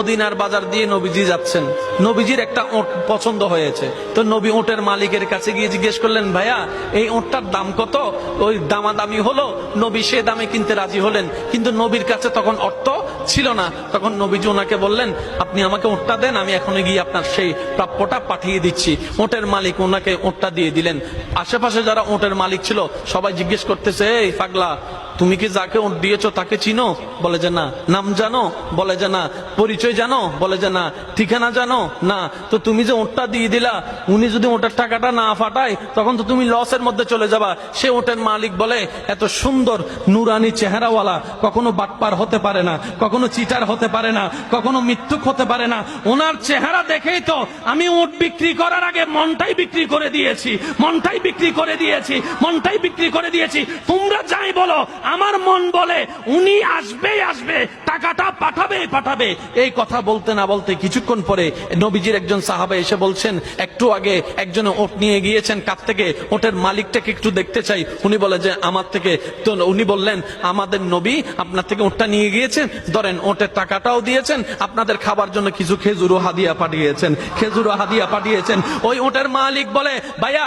মদিনার বাজার দিয়ে নবীজি যাচ্ছেন, নবীজির একটা ওট পছন্দ হয়েছে। তো নবী ওটের মালিকের কাছে গিয়ে জিজ্ঞেস করলেন, ভাইয়া এই ওটটার দাম কত? ওই দামাদামি হলো, নবী সে দামে কিনতে রাজি হলেন, কিন্তু নবীর কাছে তখন অর্থ ছিল না। তখন নবীজি ওনাকে বললেন, আপনি আমাকে ওটটা দেন, আমি এখনই গিয়ে আপনার সেই প্রাপ্যটা পাঠিয়ে দিচ্ছি। ওটের মালিক ওনাকে ওটটা দিয়ে দিলেন। আশেপাশে যারা ওটের মালিক ছিল সবাই জিজ্ঞেস করতেছে, এই পাগলা, তুমি কি যাকে ওট দিয়েছো তাকে চিনো? বলে যে না। নাম জানো? বলে যে না। পরিচয় জানো? বলে যে না। ঠিকানা জানো? না। তো তুমি যে ওটটা দিয়ে দিলা, উনি যদি ওটার টাকাটা না ফাটায় তখন তো তুমি লসের মধ্যে চলে যাবা। সে ওটের মালিক বলে, এত সুন্দর নুরানি চেহারাওয়ালা কখনো বাটপার হতে পারে না, কখনো চিটার হতে পারে না, কখনো মিথ্যুক হতে পারে না। ওনার চেহারা দেখেই তো আমি ওট বিক্রি করার আগে মনটাই বিক্রি করে দিয়েছি, মনটাই বিক্রি করে দিয়েছি, মনটাই বিক্রি করে দিয়েছি। তোমরা যাই বলো, আমার মন বলে উনি আসবেই আসবে, টাকাটা পাঠাবেই পাঠাবে। এই কথা বলতে না বলতে কিছুক্ষণ পরে নবীজির একজন সাহাবা এসে বলছেন, একটু আগে একজন ওট নিয়ে গিয়েছেন, কাছ থেকে ওটের মালিকটাকে একটু দেখতে চাই। উনি বলে যে আমার থেকে। তো উনি বললেন, আমাদের নবী আপনার থেকে ওটটা নিয়ে গিয়েছেন, ধরেন ওটের টাকাটাও দিয়েছেন, আপনাদের খাবার জন্য কিছু খেজুরও হাদিয়া পাঠিয়েছেন, খেজুরও হাদিয়া পাঠিয়েছেন। ওই ওটের মালিক বলে, ভাইয়া